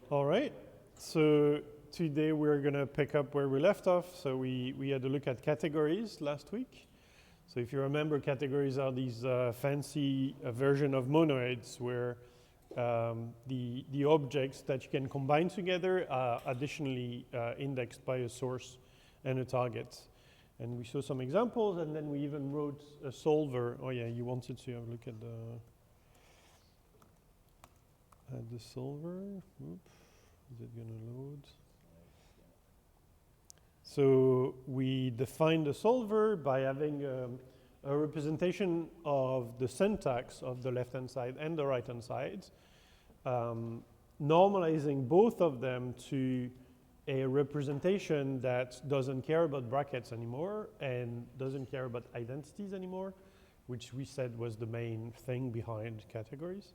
All right. So today we're going to pick up where we left off. So we had a look at categories last week. So if you remember, categories are these fancy version of monoids where the objects that you can combine together are additionally indexed by a source and a target. And we saw some examples, and then we even wrote a solver. Oh yeah, you wanted to have a look at the solver. Oop. Is it going to load? So we defined the solver by having a representation of the syntax of the left-hand side and the right-hand side, normalizing both of them to a representation that doesn't care about brackets anymore and doesn't care about identities anymore, which we said was the main thing behind categories.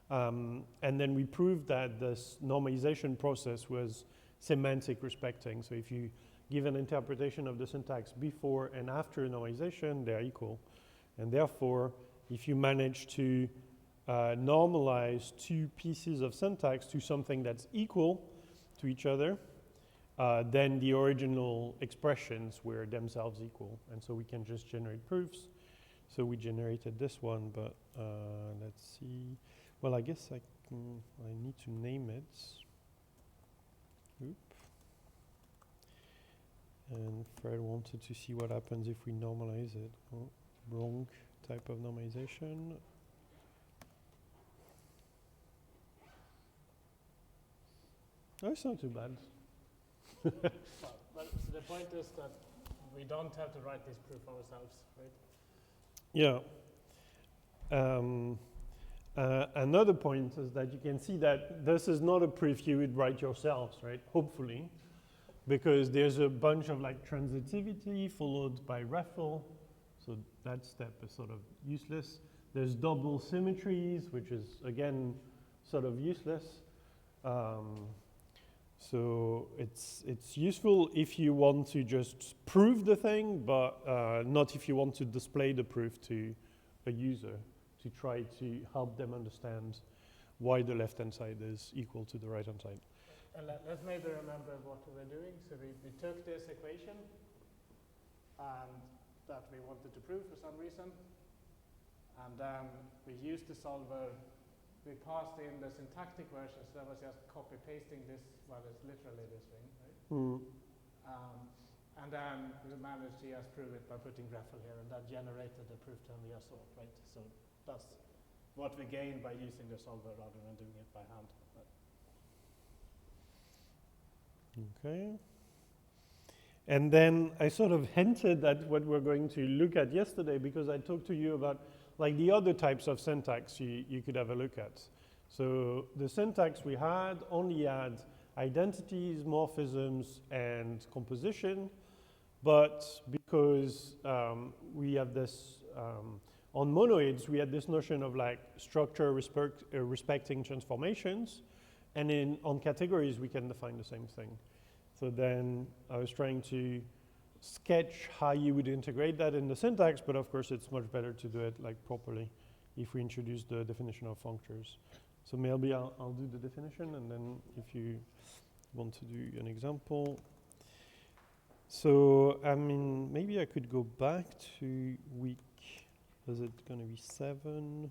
And then we proved that this normalization process was semantic respecting. So if you give an interpretation of the syntax before and after normalization, they're equal. And therefore, if you manage to normalize two pieces of syntax to something that's equal to each other, then the original expressions were themselves equal. And so we can just generate proofs. So we generated this one, but let's see. Well, I guess I need to name it. Oop. And Fred wanted to see what happens if we normalize it. Oh, wrong type of normalization. Oh, it's not too bad. But so the point is that we don't have to write this proof ourselves, right? Yeah. Another point is that you can see that this is not a proof you would write yourselves, right? Hopefully, because there's a bunch of like transitivity followed by refill, so that step is sort of useless. There's double symmetries, which is again sort of useless. So it's useful if you want to just prove the thing, but not if you want to display the proof to a user, to try to help them understand why the left-hand side is equal to the right-hand side. And let's maybe remember what we were doing. So we took this equation and that we wanted to prove for some reason. And then we used the solver. We passed in the syntactic version, so that was just copy-pasting this, well, it's literally this thing, right? And then we managed to just prove it by putting graphle here, and that generated the proof term we just saw, right? So that's what we gained by using the solver rather than doing it by hand. Okay. And then I sort of hinted at what we're going to look at yesterday, because I talked to you about like the other types of syntax you could have a look at. So the syntax we had only had identities, morphisms, and composition. But because we have this, on monoids, we had this notion of like structure respecting transformations. And on categories, we can define the same thing. So then I was trying to sketch how you would integrate that in the syntax, but of course it's much better to do it like properly if we introduce the definition of functors. So maybe I'll do the definition, and then if you want to do an example. So, I mean, maybe I could go back to week, is it going to be 7?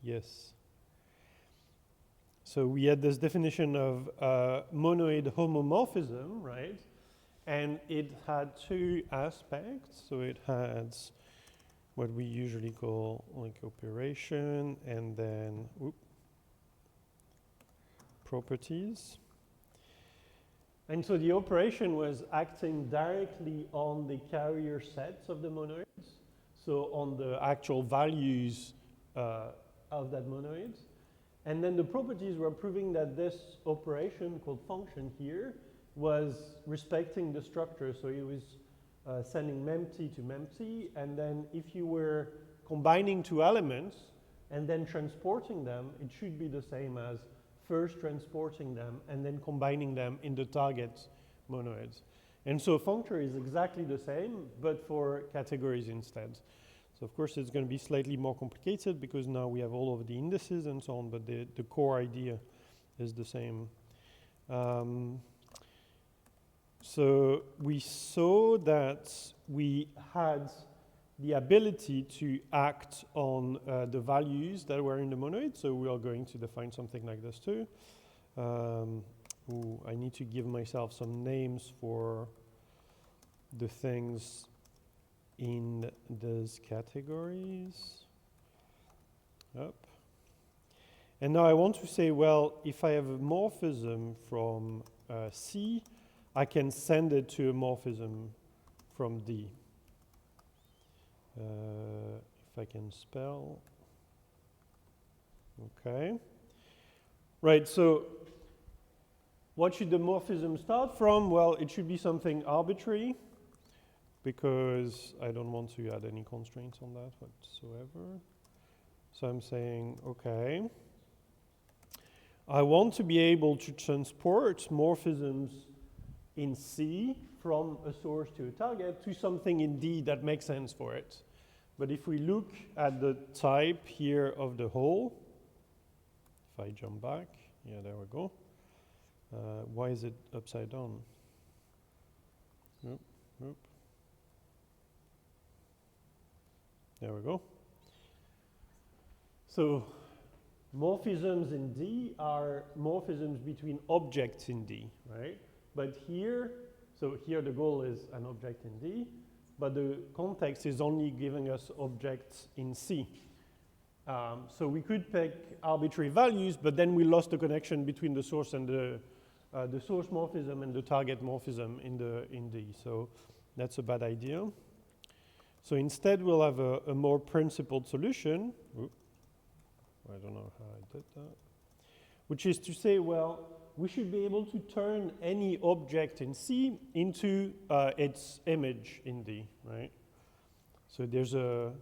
Yes. So we had this definition of monoid homomorphism, right? And it had two aspects. So it had what we usually call like operation, and then properties. And so the operation was acting directly on the carrier sets of the monoids, so on the actual values of that monoid. And then the properties were proving that this operation called function here was respecting the structure. So it was sending mempty to mempty, and then if you were combining two elements and then transporting them, it should be the same as first transporting them and then combining them in the target monoids. And so functor is exactly the same, but for categories instead. So of course it's going to be slightly more complicated because now we have all of the indices and so on, but the core idea is the same. So we saw that we had the ability to act on the values that were in the monoid, so we are going to define something like this too. I need to give myself some names for the things in those categories. Up. And now I want to say, well, if I have a morphism from C, I can send it to a morphism from D. If I can spell. Okay. Right, so what should the morphism start from? Well, it should be something arbitrary, because I don't want to add any constraints on that whatsoever. So I'm saying, okay, I want to be able to transport morphisms in C from a source to a target to something in D that makes sense for it. But if we look at the type here of the whole, if I jump back, yeah, there we go. Why is it upside down? Nope, nope. There we go. So morphisms in D are morphisms between objects in D, right? But here, so here the goal is an object in D, but the context is only giving us objects in C. So we could pick arbitrary values, but then we lost the connection between the source and the source morphism and the target morphism in D. So that's a bad idea. So instead, we'll have a more principled solution. Oop. I don't know how I did that. Which is to say, well, we should be able to turn any object in C into its image in D, right? So there's a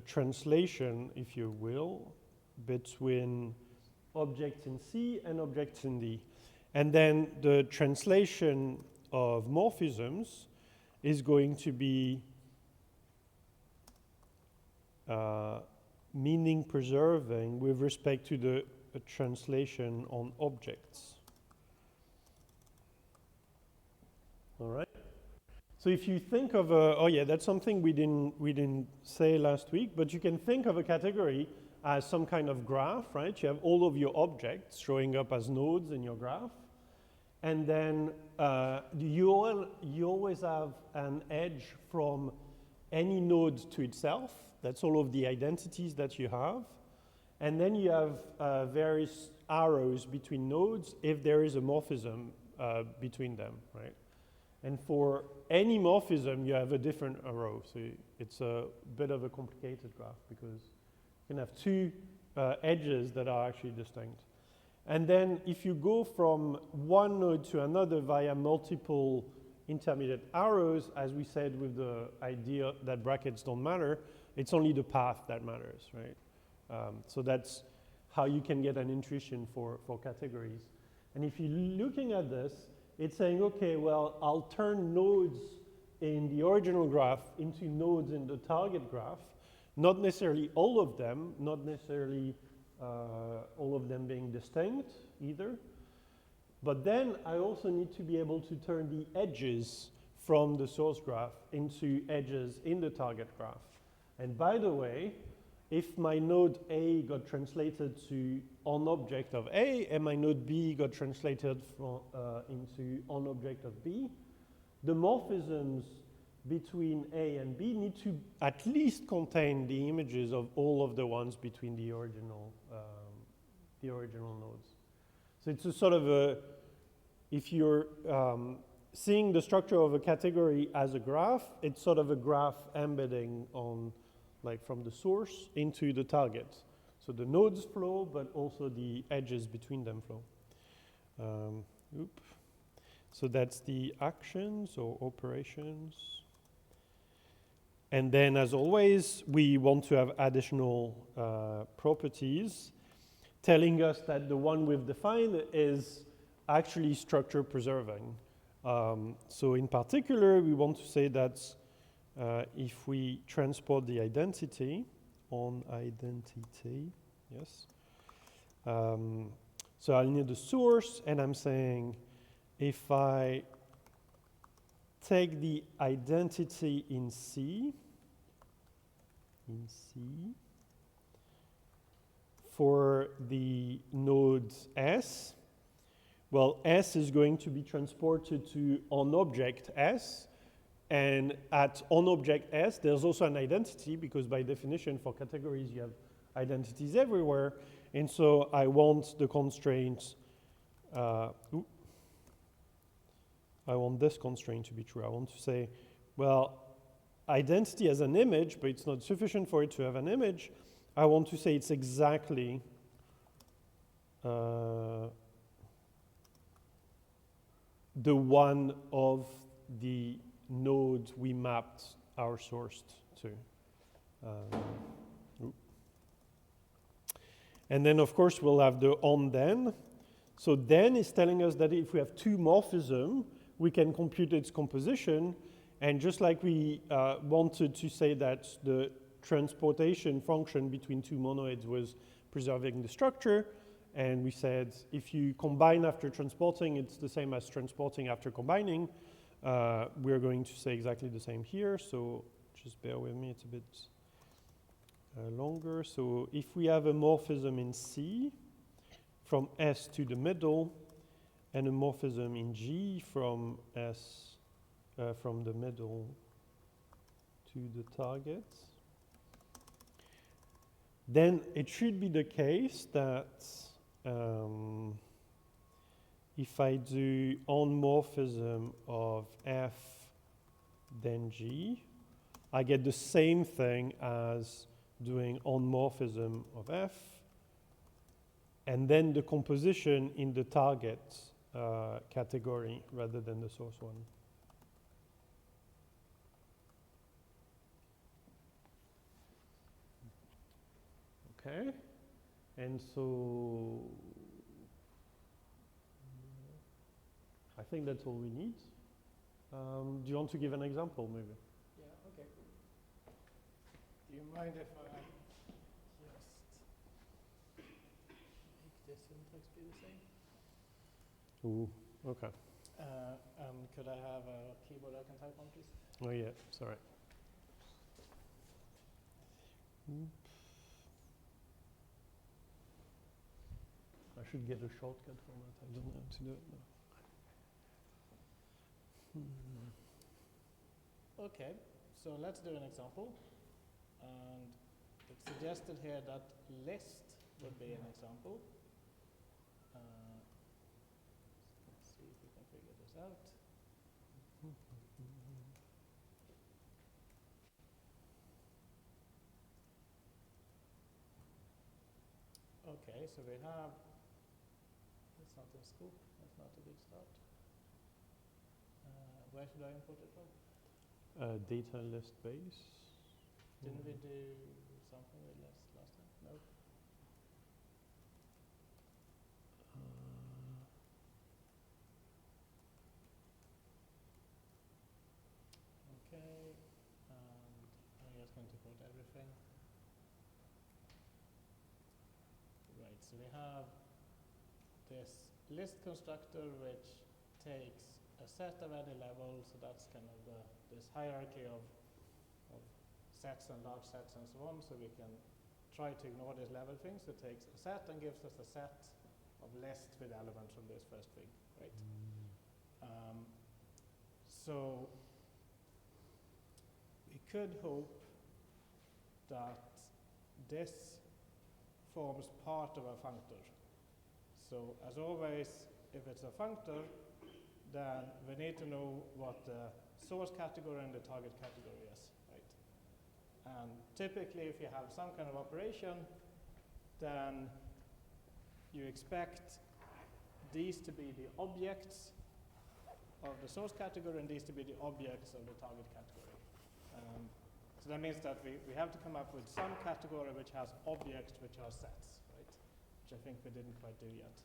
translation, if you will, between objects in C and objects in D. And then the translation of morphisms is going to be meaning preserving with respect to the translation on objects. All right. So if you think of oh yeah, that's something we didn't say last week, but you can think of a category as some kind of graph, right? You have all of your objects showing up as nodes in your graph, and then you always have an edge from any node to itself. That's all of the identities that you have. And then you have various arrows between nodes if there is a morphism between them, right? And for any morphism, you have a different arrow. So it's a bit of a complicated graph because you can have two edges that are actually distinct. And then if you go from one node to another via multiple intermediate arrows, as we said with the idea that brackets don't matter, it's only the path that matters, right? So that's how you can get an intuition for categories. And if you're looking at this, it's saying, okay, well, I'll turn nodes in the original graph into nodes in the target graph, not necessarily all of them, not necessarily all of them being distinct either. But then I also need to be able to turn the edges from the source graph into edges in the target graph. And by the way, if my node A got translated to on object of A and my node B got translated into on object of B, the morphisms between A and B need to at least contain the images of all of the ones between the original nodes. So it's a sort of a, if you're seeing the structure of a category as a graph, it's sort of a graph embedding on, like from the source into the target. So the nodes flow, but also the edges between them flow. So that's the actions or operations. And then, as always, we want to have additional properties telling us that the one we've defined is actually structure preserving. So in particular, we want to say that if we transport the identity on identity, yes. So I need the source, and I'm saying if I take the identity in C, for the node S, well, S is going to be transported to on object S, and at on object S, there's also an identity, because by definition for categories you have identities everywhere, and so I want the constraint, I want this constraint to be true. I want to say, well, identity has an image, but it's not sufficient for it to have an image. I want to say it's exactly the one of the nodes we mapped our source to. And then, of course, we'll have the on then. So then is telling us that if we have two morphisms, we can compute its composition. And just like we wanted to say that the transportation function between two monoids was preserving the structure, and we said if you combine after transporting, it's the same as transporting after combining, we're going to say exactly the same here. So just bear with me, it's a bit longer. So if we have a morphism in C from S to the middle, and a morphism in G from S, from the middle to the target, then it should be the case that if I do on morphism of F then G, I get the same thing as doing on morphism of F, and then the composition in the target category rather than the source one. Okay, and so I think that's all we need. Do you want to give an example, maybe? Yeah, okay. Do you mind if I just make the syntax be the same? Ooh, okay. Could I have a keyboard I can type on, please? Oh yeah, sorry. I should get a shortcut for that. I don't know how to do it now. Okay, so let's do an example. And it's suggested here that list would be an example. Let's see if we can figure this out. Okay, so we have, that's not in scope, that's not a good start. Where should I import it from? Data list base. Didn't we do something with list last time? No? Okay, and I'm just going to put everything. Right, so we have this list constructor which takes a set of any level, so that's kind of this hierarchy of sets and large sets and so on, so we can try to ignore this level thing. So it takes a set and gives us a set of list with elements from this first thing, right? So we could hope that this forms part of a functor. So as always, if it's a functor, then we need to know what the source category and the target category is, right? And typically, if you have some kind of operation, then you expect these to be the objects of the source category and these to be the objects of the target category. So that means that we have to come up with some category which has objects which are sets, right? Which I think we didn't quite do yet.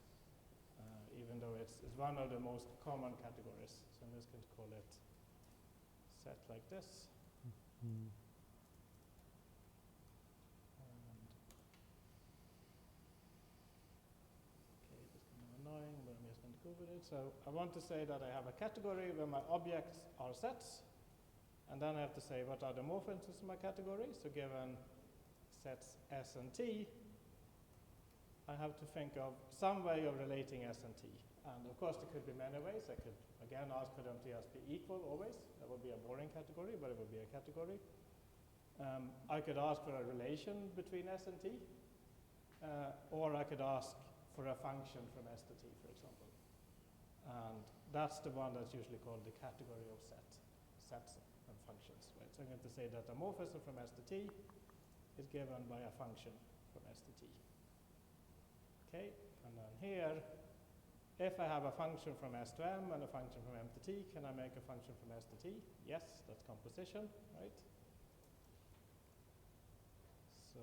Even though it's one of the most common categories. So I'm just going to call it set like this. Mm. Okay, this is kind of annoying, but I'm just going to go with it. So I want to say that I have a category where my objects are sets, and then I have to say what are the morphisms in my category. So given sets S and T, I have to think of some way of relating S and T. And of course, there could be many ways. I could, again, ask for them to just be equal always. That would be a boring category, but it would be a category. I could ask for a relation between S and T, or I could ask for a function from S to T, for example. And that's the one that's usually called the category of sets and functions, right? So I'm going to say that a morphism from S to T is given by a function from S to T. Okay, and then here, if I have a function from S to M and a function from M to T, can I make a function from S to T? Yes, that's composition, right? So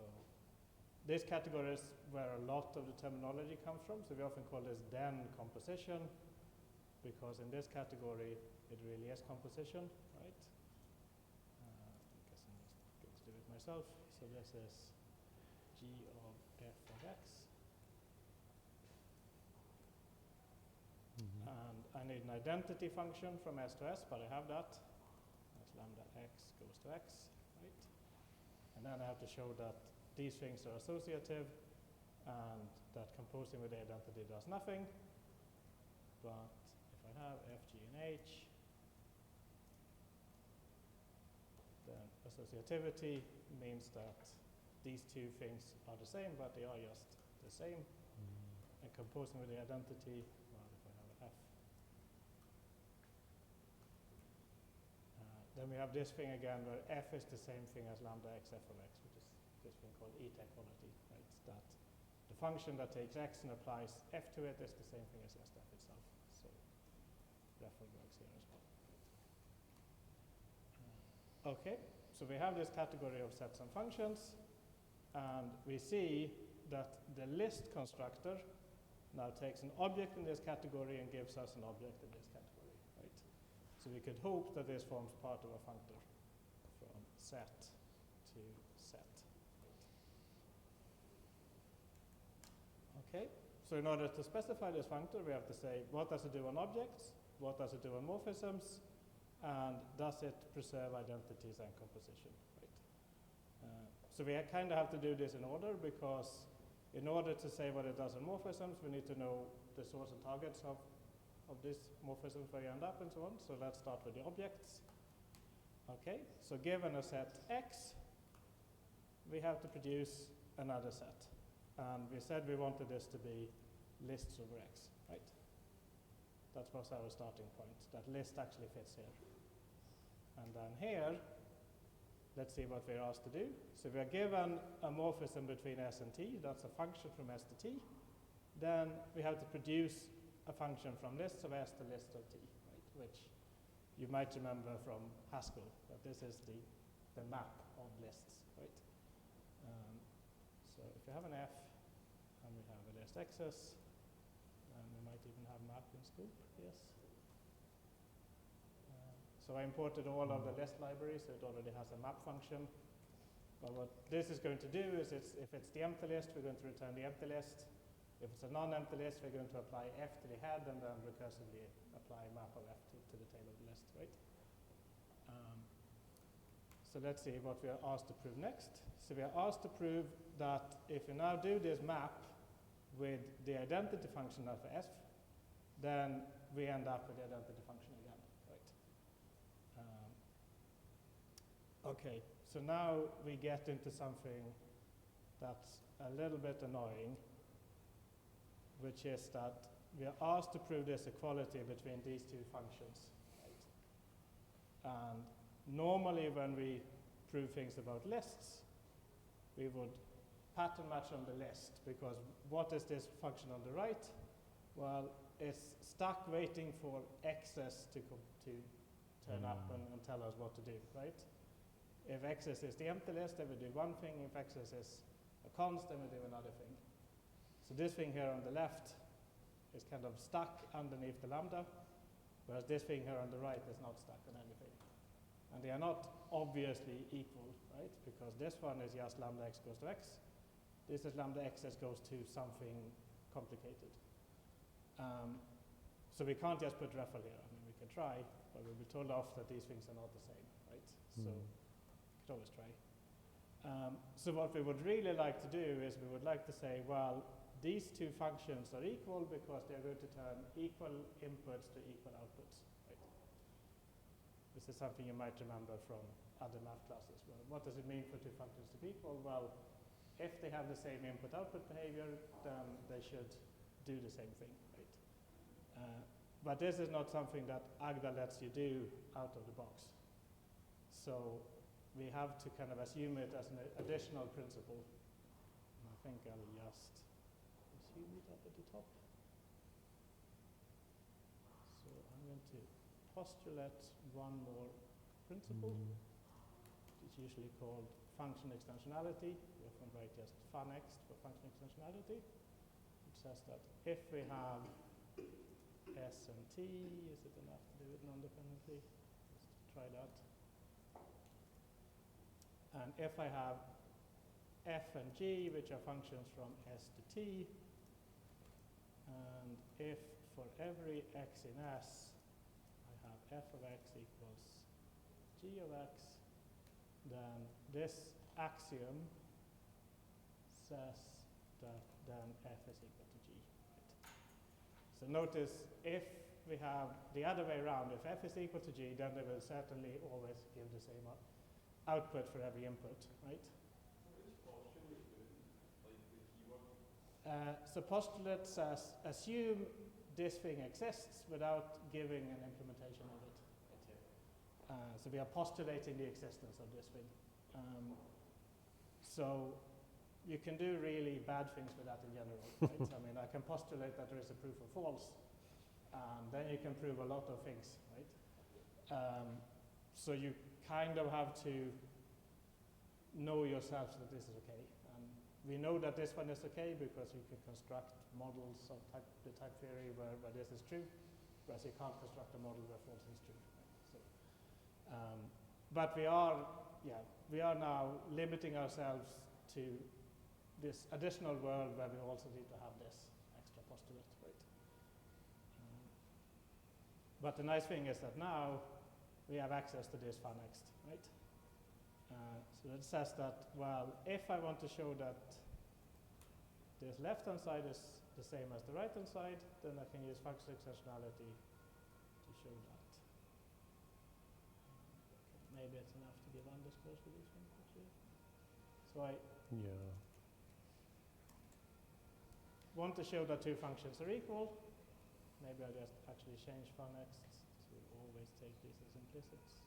this category is where a lot of the terminology comes from. So we often call this then composition, because in this category, it really is composition, right? I guess I'm just going to do it myself. So this is G of f of x. And I need an identity function from S to S, but I have that. That's lambda x goes to x, right? And then I have to show that these things are associative and that composing with the identity does nothing. But if I have f, g, and h, then associativity means that these two things are the same, but they are just the same. And composing with the identity, well, if I have f. Then we have this thing again where f is the same thing as lambda x f of x, which is this thing called eta equality, right? That the function that takes x and applies f to it is the same thing as just f itself. So therefore works here as well. Okay, so we have this category of sets and functions, and we see that the list constructor now takes an object in this category and gives us an object in this category, right? So we could hope that this forms part of a functor from set to set. Okay, so in order to specify this functor, we have to say what does it do on objects, what does it do on morphisms, and does it preserve identities and composition, right? So we kind of have to do this in order, because in order to say what it does on morphisms, we need to know the source and targets of this morphism where you end up and so on. So let's start with the objects. Okay, so given a set X, we have to produce another set. And we said we wanted this to be lists over X, right? That was our starting point. That list actually fits here. And then here, let's see what we're asked to do. So we are given a morphism between S and T. That's a function from S to T. Then we have to produce a function from lists of S to lists of T, right? Which you might remember from Haskell, that this is the map of lists, right? So if we have an F and we have a list X's, and we might even have map in scope, yes. So I imported all of the list libraries, so it already has a map function. But what this is going to do is if it's the empty list, we're going to return the empty list. If it's a non-empty list, we're going to apply f to the head and then recursively apply map of f to the tail of the list, right? So let's see what we are asked to prove next. So we are asked to prove that if we now do this map with the identity function of f, then we end up with the identity function again, right? Okay, so now we get into something that's a little bit annoying, which is that we are asked to prove this equality between these two functions, right? And normally when we prove things about lists, we would pattern match on the list, because what is this function on the right? Well, it's stuck waiting for x's to turn up and tell us what to do, right? If x's is the empty list, then we do one thing. If x's is a const, then we do another thing. So this thing here on the left is kind of stuck underneath the lambda, whereas this thing here on the right is not stuck on anything. And they are not obviously equal, right? Because this one is just lambda x goes to x. This is lambda x goes to something complicated. So we can't just put REFL here. I mean, we can try, but we'll be told off that these things are not the same, right? So we could always try. So what we would really like to do is we would like to say, well, these two functions are equal because they're going to turn equal inputs to equal outputs, right? This is something you might remember from other math classes. Well, what does it mean for two functions to be equal? Well, if they have the same input-output behavior, then they should do the same thing, right? But this is not something that Agda lets you do out of the box. So we have to kind of assume it as an additional principle. And I think I'll just assume it up at the top. So I'm going to postulate one more principle. It's usually called function extensionality. We often write just funnext for function extensionality. It says that if we have S and T, is it enough to do it non-dependently? Let's try that. And if I have f and g, which are functions from S to t, and if for every x in S, I have f of x equals g of x, then this axiom says that then f is equal to g. Right? So notice if we have the other way around, if f is equal to g, then they will certainly always give the same output for every input, right? So postulate says assume this thing exists without giving an implementation of it. So we are postulating the existence of this thing. So you can do really bad things with that in general, right? I mean, I can postulate that there is a proof of false, and then you can prove a lot of things, right? So you kind of have to know yourselves that this is okay. And we know that this one is okay because you can construct models of the type theory where this is true, whereas you can't construct a model where false is true. Right? So, but we are now limiting ourselves to this additional world where we also need to have this extra postulate, right? But the nice thing is that now we have access to this funnext, right? So it says that, well, if I want to show that this left-hand side is the same as the right-hand side, then I can use function extensionality to show that. Okay, maybe it's enough to give underscores for this one, actually. So I want to show that two functions are equal. Maybe I'll just actually change funnext to always take these as implicits.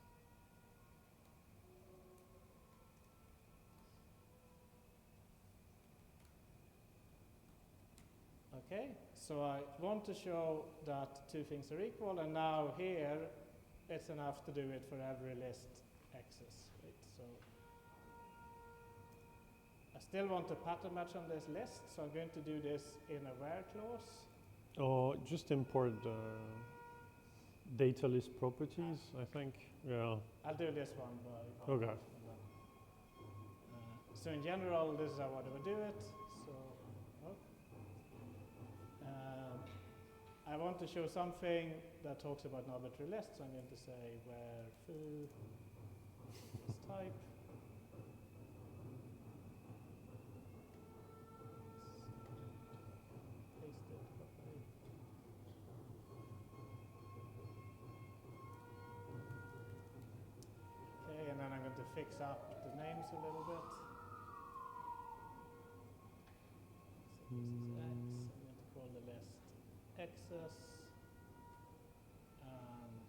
Okay, so I want to show that two things are equal, and now here it's enough to do it for every list x's, right? So I still want a pattern match on this list, so I'm going to do this in a where clause. Or just import the data list properties, I think. Yeah. I'll do this one by Okay. So in general, this is how I would do it. So I want to show something that talks about an arbitrary list, so I'm going to say where foo is type. Paste it properly. Okay, and then I'm going to fix up the names a little bit. So this is X. I'm going to call the list X's.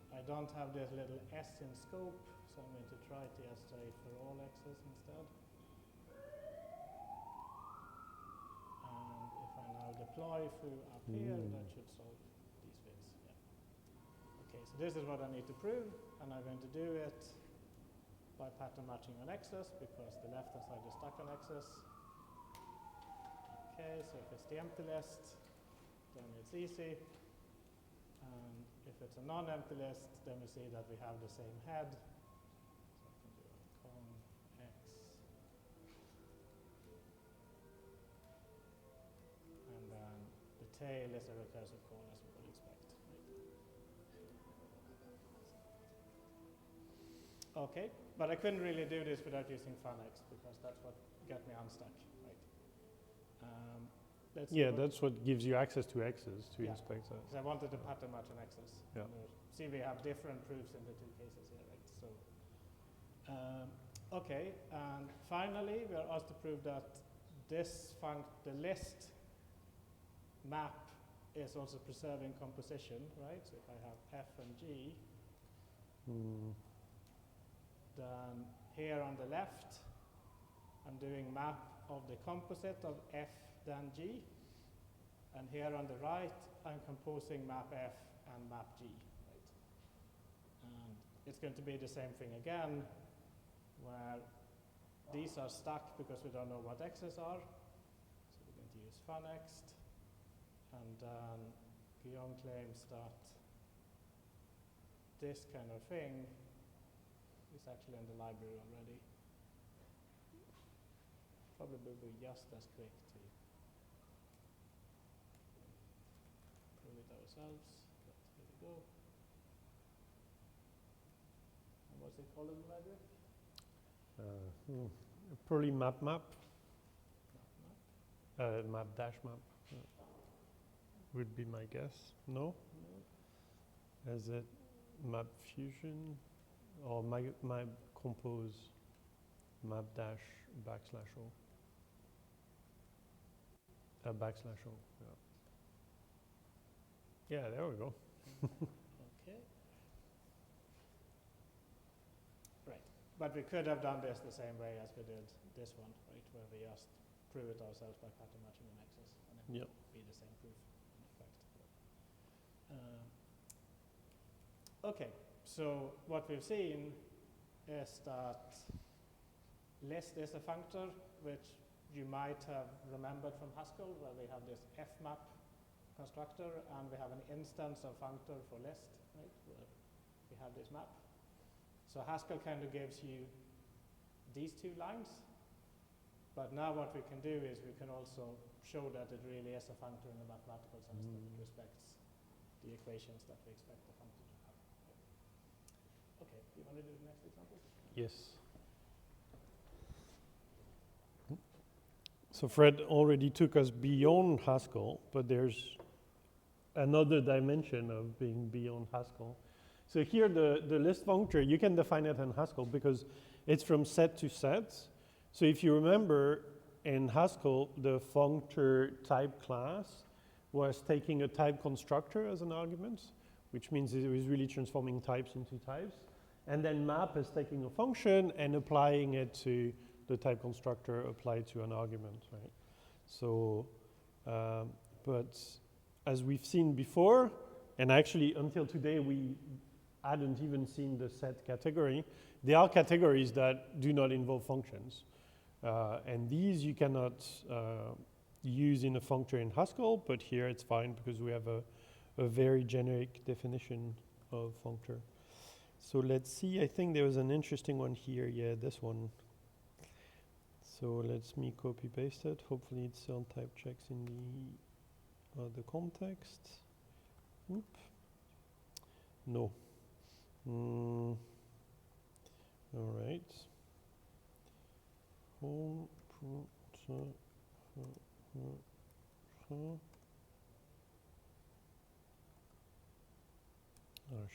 I don't have this little S in scope, so I'm going to try to just say for all X's instead. And if I now deploy through up here, that should solve these bits. Yeah. Okay, so this is what I need to prove, and I'm going to do it by pattern matching on X's because the left-hand side is stuck on X's. Okay, so if it's the empty list, then it's easy. And if it's a non-empty list, then we see that we have the same head. tail is a recursive call, as we would expect. Right? Okay, but I couldn't really do this without using funx because that's what got me unstuck. Right? Let's see Yeah, what that's what gives you access to x's to Yeah. inspect that. because I wanted to pattern match on x's. Yeah. See, we have different proofs in the two cases here, right? So, okay, and finally, we are asked to prove that the list map is also preserving composition, right? So if I have f and g, then here on the left, I'm doing map of the composite of f then g, and here on the right, I'm composing map f and map g, right? And it's going to be the same thing again, where these are stuck because we don't know what x's are. So we're going to use funnext, and then Guillaume claims that this kind of thing is actually in the library already. Probably will be just as quick to prove it ourselves, but here we go. And what's it called in the library? Probably map. Map. Map dash map would be my guess. No? No. Is it map fusion or my compose map dash backslash o? Backslash o. Yeah. Yeah, there we go. Okay. Right. But we could have done this the same way as we did this one, right? Where we just prove it ourselves by pattern matching on x's, and it Yep. would be the same proof in effect. Okay, so what we've seen is that list is a functor which you might have remembered from Haskell, where we have this fmap constructor and we have an instance of functor for list, right, where we have this map. So Haskell kind of gives you these two lines, but now what we can do is we can also show that it really is a functor in the mathematical sense, that it respects the equations that we expect the functor to have. Okay, do you want to do the next example? Yes. So Fred already took us beyond Haskell, but there's another dimension of being beyond Haskell. So here the list functor, you can define it in Haskell because it's from set to set. So if you remember, in Haskell, the functor type class was taking a type constructor as an argument, which means it was really transforming types into types. And then map is taking a function and applying it to the type constructor applied to an argument, right? So, but as we've seen before, and actually until today we hadn't even seen the set category, there are categories that do not involve functions. And these you cannot use in a functor in Haskell, but here it's fine because we have a very generic definition of functor. So let's see, I think there was an interesting one here. Yeah, this one. So let's me copy paste it. Hopefully it still type checks in the context. Oop. No. All right. Oh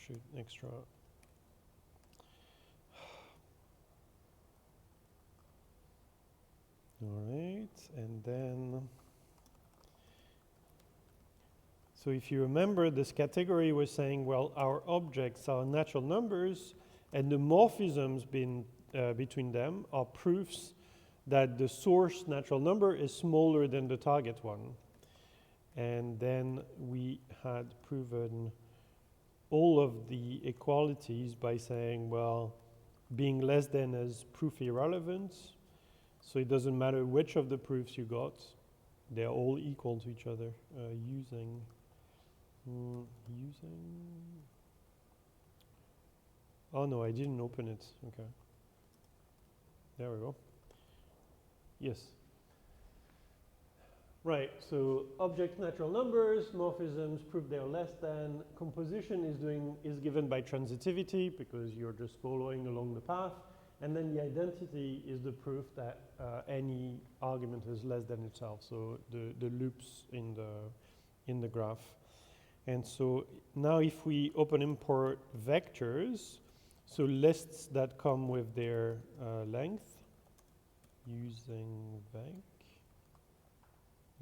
shoot, extra. All right, and then, so if you remember, this category was saying, well, our objects are natural numbers, and the morphisms between them are proofs that the source natural number is smaller than the target one. And then we had proven all of the equalities by saying, well, being less than is proof irrelevant. So it doesn't matter which of the proofs you got, they're all equal to each other using. Oh no, I didn't open it. Okay. There we go. Yes. Right, so object natural numbers, morphisms prove they're less than, composition is given by transitivity because you're just following along the path, and then the identity is the proof that any argument is less than itself, so the loops in the graph. And so now if we open import vectors, so lists that come with their length using vec.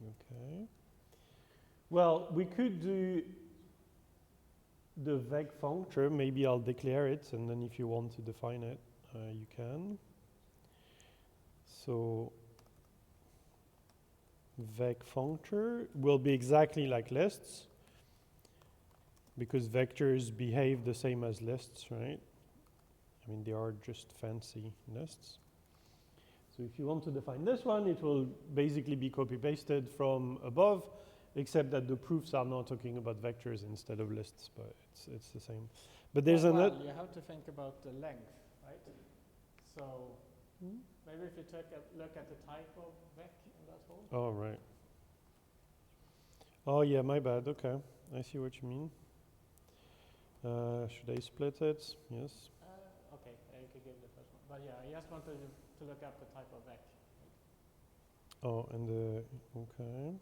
Okay. Well, we could do the vec functor. Maybe I'll declare it, and then if you want to define it, you can. So vec functor will be exactly like lists, because vectors behave the same as lists, right? I mean, they are just fancy lists. So if you want to define this one, it will basically be copy-pasted from above, except that the proofs are now talking about vectors instead of lists, but it's the same. But there's another... Well, you have to think about the length, right? So maybe if you take a look at the type of vec in that whole. Oh, right. Oh, yeah, my bad. Okay, I see what you mean. Should I split it? Yes. Okay, you could give the first one. But yeah, I just wanted to look up the type of vec. Oh, and the... Okay.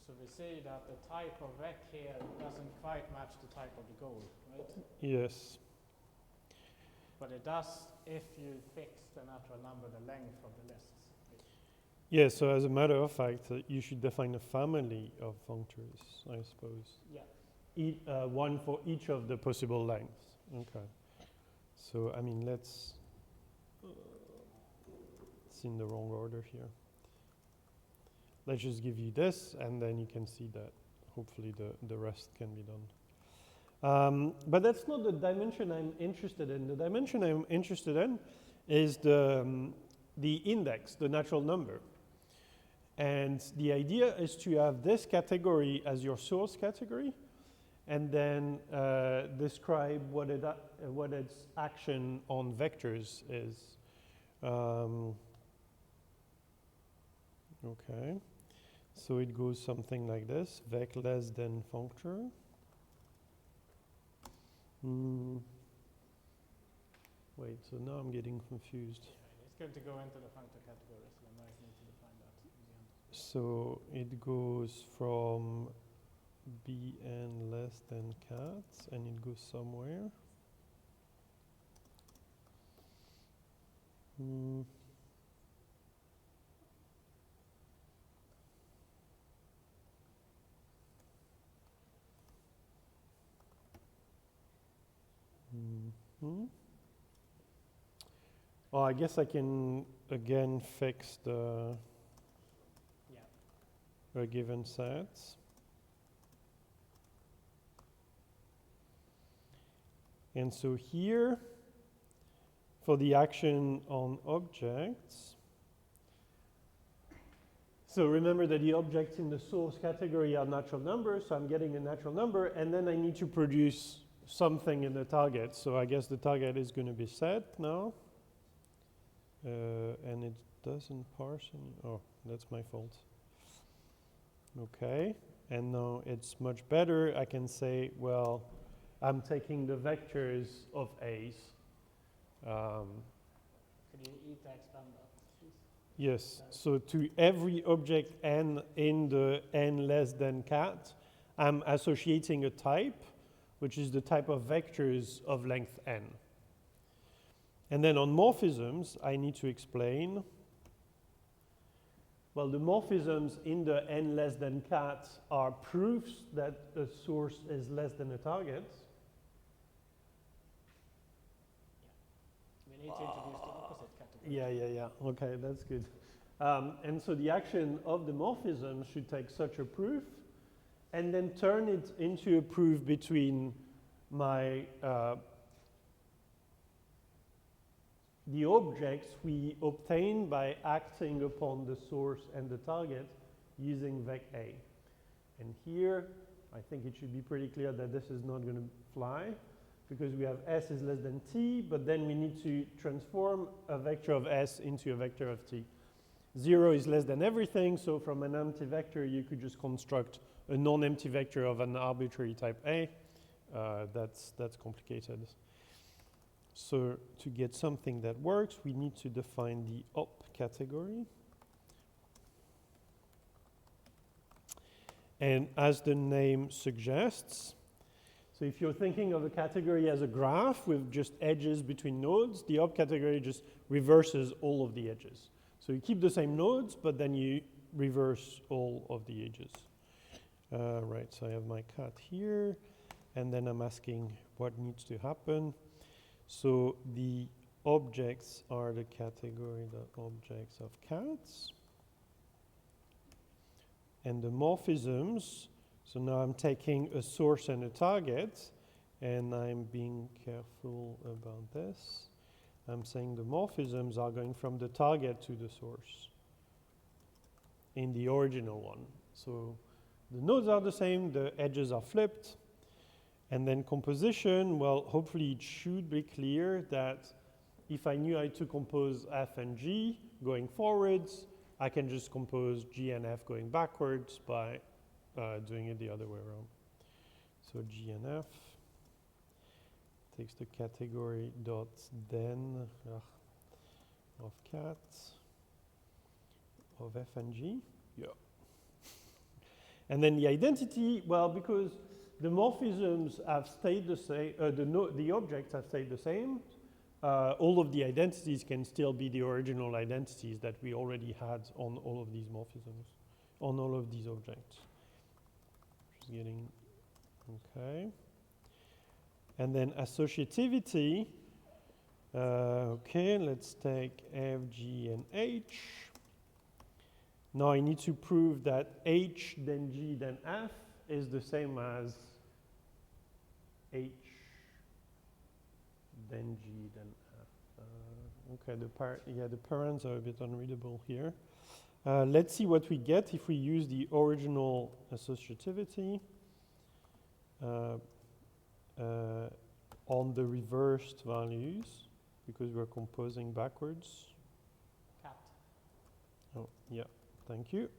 So we see that the type of vec here doesn't quite match the type of the goal, right? Yes. But it does if you fix the natural number, the length of the lists. Yeah, so as a matter of fact, you should define a family of functors, I suppose. Yeah. One for each of the possible lengths. Okay. So, I mean, let's... it's in the wrong order here. Let's just give you this, and then you can see that hopefully the rest can be done. But that's not the dimension I'm interested in. The dimension I'm interested in is the index, the natural number. And the idea is to have this category as your source category, and then describe what its action on vectors is. Okay, so it goes something like this: vec less than functor. Wait, so now I'm getting confused. It's good to go into the functor category, so we might need to define that in the end. So it goes from bn less than cat, and it goes somewhere. Oh, I guess I can again fix the given sets. And so here, for the action on objects, so remember that the objects in the source category are natural numbers, so I'm getting a natural number, and then I need to produce something in the target. So I guess the target is going to be set now. And it doesn't parse any... Oh, that's my fault. Okay, and now it's much better. I can say, well, I'm taking the vectors of A's. Could you expand that, please? Yes, so to every object n in the n less than cat, I'm associating a type, which is the type of vectors of length n. And then on morphisms, I need to explain, well, the morphisms in the n less than cat are proofs that a source is less than a target. We need to introduce the opposite category. Yeah. Okay, that's good. And so the action of the morphism should take such a proof and then turn it into a proof between my the objects we obtain by acting upon the source and the target using vec A. And here, I think it should be pretty clear that this is not going to fly. because we have s is less than t, but then we need to transform a vector of s into a vector of t. 0 is less than everything, so from an empty vector you could just construct a non-empty vector of an arbitrary type A. That's complicated. So to get something that works, we need to define the op category. And as the name suggests, so if you're thinking of a category as a graph with just edges between nodes, the op category just reverses all of the edges. So you keep the same nodes, but then you reverse all of the edges. Right, so I have my cat here, and then I'm asking what needs to happen. So the objects are the category, the objects of cats. And the morphisms, so now I'm taking a source and a target, and I'm being careful about this. I'm saying the morphisms are going from the target to the source in the original one. So the nodes are the same, the edges are flipped. And then composition, well, hopefully it should be clear that if I knew I to compose F and G going forwards, I can just compose G and F going backwards by doing it the other way around. So G and F takes the category dot then of cat of F and G. Yeah. And then the identity, well, because the morphisms have stayed the same, the objects have stayed the same, all of the identities can still be the original identities that we already had on all of these morphisms, on all of these objects. Just getting, okay. And then associativity, okay, let's take F, G, and H. Now I need to prove that H, then G, then F is the same as H, then G, then F. Okay, the parents are a bit unreadable here. Let's see what we get if we use the original associativity on the reversed values, because we're composing backwards. Cat. Oh, yeah, thank you.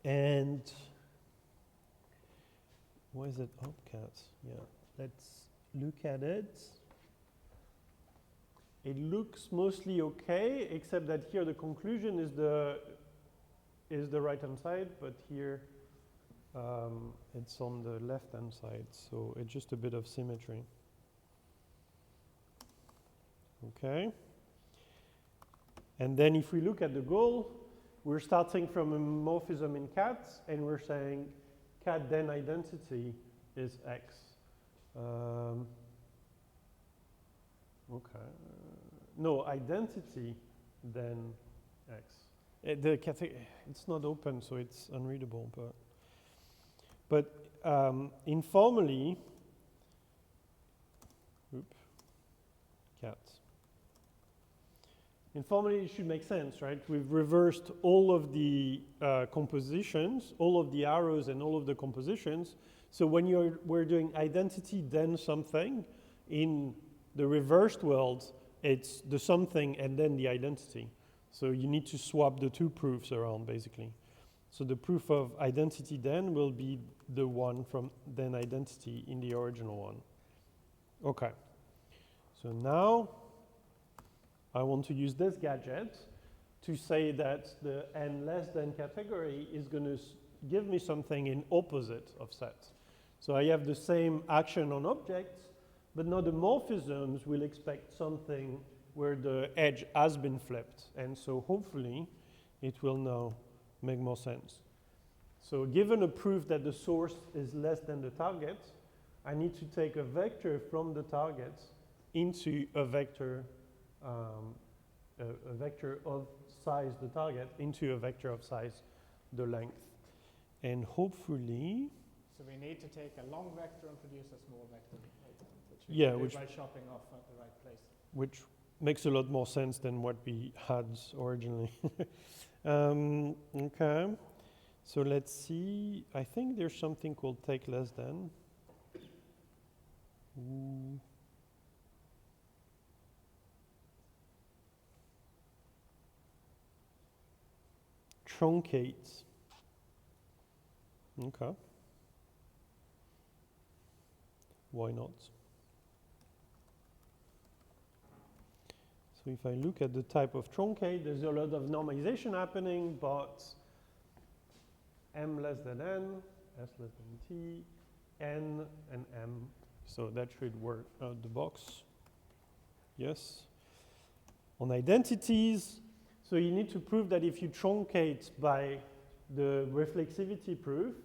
And what is it? Oh, cat. Yeah, let's look at it. It looks mostly okay, except that here the conclusion is the right-hand side, but here it's on the left-hand side, so it's just a bit of symmetry. Okay. And then if we look at the goal, we're starting from a morphism in cats, and we're saying cat then identity is X. Okay. No, identity then X. It's not open, so it's unreadable. But informally, cats. Informally, it should make sense, right? We've reversed all of the compositions, all of the arrows and all of the compositions. So when we're doing identity then something, in the reversed world, it's the something and then the identity. So you need to swap the two proofs around, basically. So the proof of identity then will be the one from then identity in the original one. Okay. So now I want to use this gadget to say that the n less than category is going to give me something in opposite of set. So I have the same action on objects, but now the morphisms will expect something where the edge has been flipped. And so hopefully it will now make more sense. So given a proof that the source is less than the target, I need to take a vector from the target into a vector of size the target into a vector of size the length. And hopefully... So we need to take a long vector and produce a small vector, which we yeah, can do which by chopping off at the right place. Which makes a lot more sense than what we had originally. Okay, so let's see. I think there's something called take less than. to truncate. Okay. Why not? So if I look at the type of truncate, there's a lot of normalization happening, but m less than n, s less than t, n and m. So that should work out the box. Yes. On identities, so you need to prove that if you truncate by the reflexivity proof,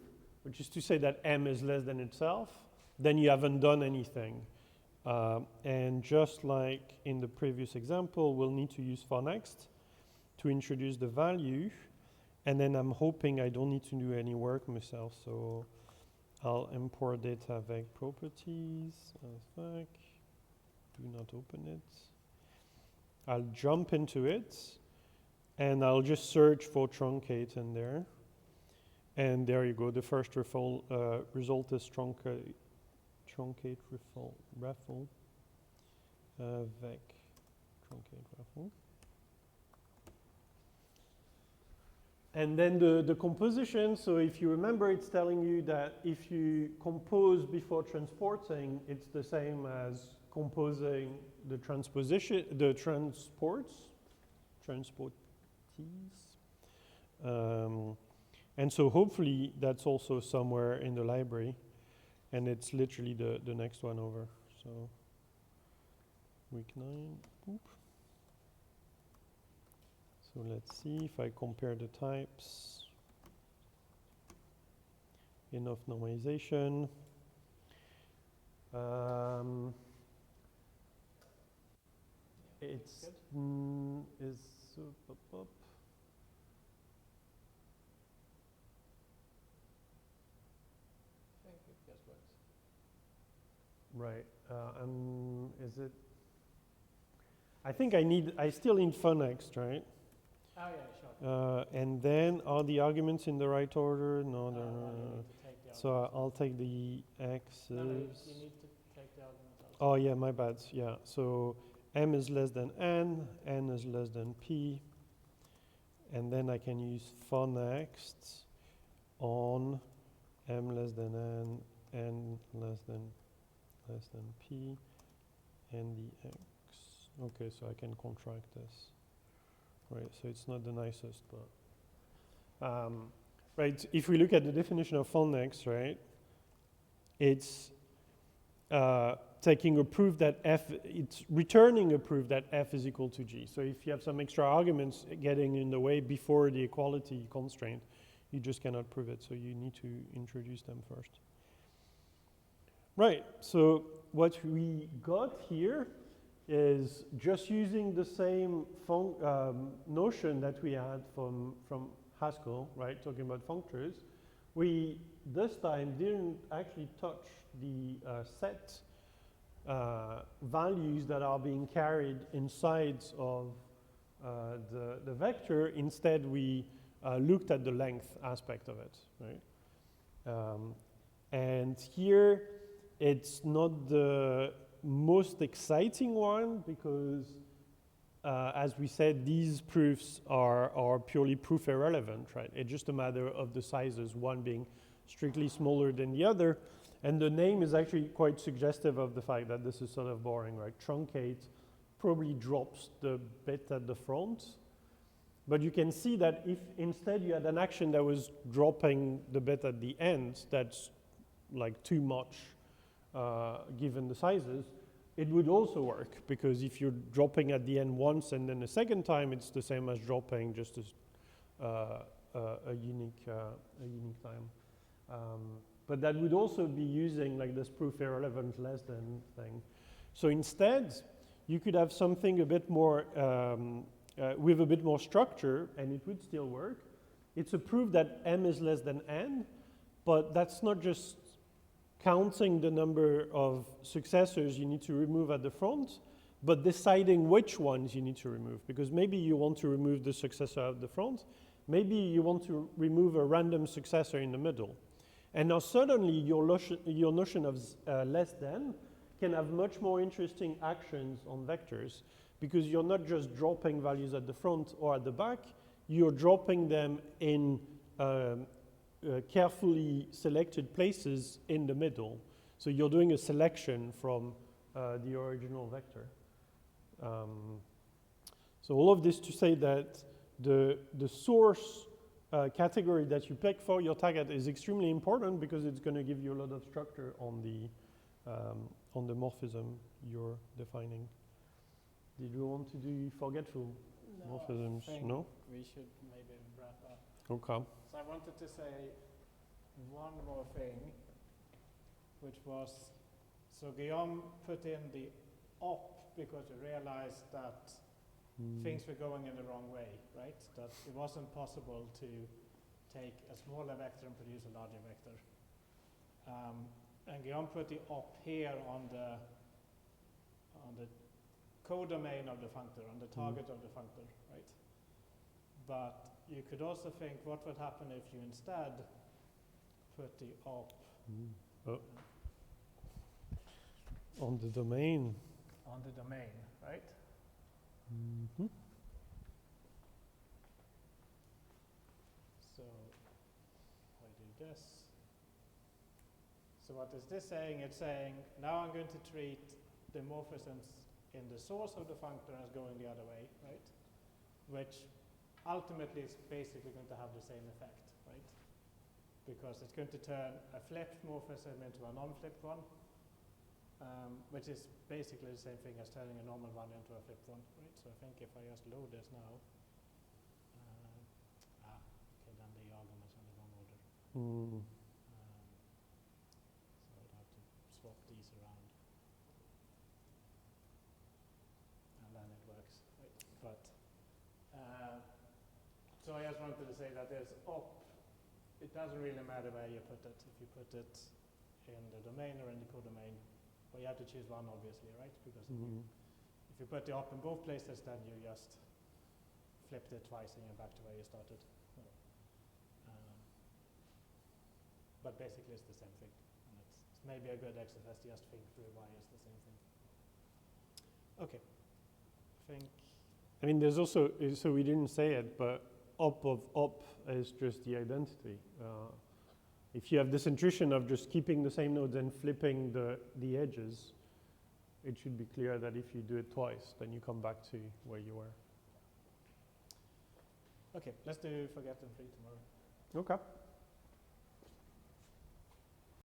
which is to say that m is less than itself, then you haven't done anything. And just like in the previous example, we'll need to use forNext to introduce the value. And then I'm hoping I don't need to do any work myself. So I'll import data avec properties, avec, do not open it. I'll jump into it, and I'll just search for truncate in there. And there you go, the first result is truncate raffle avec truncate raffle. And then the composition, so if you remember, it's telling you that if you compose before transporting, it's the same as composing the transportees. And so hopefully that's also somewhere in the library, and it's literally the next one over. So week 9, boop. So let's see if I compare the types. Enough normalization. It's is up. I think it just works. Right. Is it? I think I still need funnext, right? Oh yeah, sure. And then are the arguments in the right order? No, they're No, not. you need to take the So arguments. I'll take the x's. No, you need to take the arguments also. Oh yeah, my bad. Yeah. So m is less than n is less than p, and then I can use funnext on m less than n less than p, and the x. Okay, so I can contract this. Right, so it's not the nicest, but right. If we look at the definition of funnext, right, it's taking a proof that f, it's returning a proof that f is equal to g. So if you have some extra arguments getting in the way before the equality constraint, you just cannot prove it. So you need to introduce them first. Right. So what we got here is just using the same notion that we had from Haskell, right, talking about functors. We, this time, didn't actually touch the set values that are being carried inside of the vector. Instead, we looked at the length aspect of it, right? And here, it's not the most exciting one because, as we said, these proofs are purely proof irrelevant, right? It's just a matter of the sizes, one being strictly smaller than the other. And the name is actually quite suggestive of the fact that this is sort of boring, right? Truncate probably drops the bit at the front. But you can see that if instead you had an action that was dropping the bit at the end, that's like too much given the sizes, it would also work, because if you're dropping at the end once and then a second time, it's the same as dropping just as a unique time. But that would also be using like this proof irrelevant less than thing. So instead, you could have something a bit more, with a bit more structure, and it would still work. It's a proof that m is less than n, but that's not just counting the number of successors you need to remove at the front, but deciding which ones you need to remove. Because maybe you want to remove the successor at the front, maybe you want to remove a random successor in the middle. And now suddenly your notion of less than can have much more interesting actions on vectors because you're not just dropping values at the front or at the back, you're dropping them in carefully selected places in the middle. So you're doing a selection from the original vector. So all of this to say that the source category that you pick for your target is extremely important because it's going to give you a lot of structure on the morphism you're defining. Did you want to do forgetful morphisms? I think No? we should maybe wrap up. Okay. So I wanted to say one more thing, which was, so Guillaume put in the op because we realized that things were going in the wrong way, right? That it wasn't possible to take a smaller vector and produce a larger vector. And Guillaume put the op here on the codomain of the functor, on the target of the functor, right? But you could also think, what would happen if you instead put the op On the domain. on the domain, right? Mm-hmm. So I do this. So what is this saying? It's saying, now I'm going to treat the morphisms in the source of the functor as going the other way, right? Which ultimately is basically going to have the same effect, right? Because it's going to turn a flipped morphism into a non-flipped one, which is basically the same thing as turning a normal one into a flipped one, right? So I think if I just load this now, okay, then the arguments are in the wrong order. So I'd have to swap these around, and then it works, right? But so I just wanted to say that there's op. It doesn't really matter where you put it. If you put it in the domain or in the codomain, well, you have to choose one, obviously, right? Because if you put the op in both places, then you just flipped it twice and you're back to where you started. But basically, it's the same thing. And it's maybe a good exercise to just think through why it's the same thing. Okay. I mean, there's also, so we didn't say it, but op of op is just the identity. If you have this intuition of just keeping the same nodes and flipping the edges, it should be clear that if you do it twice, then you come back to where you were. Okay, let's do forget and free tomorrow. Okay.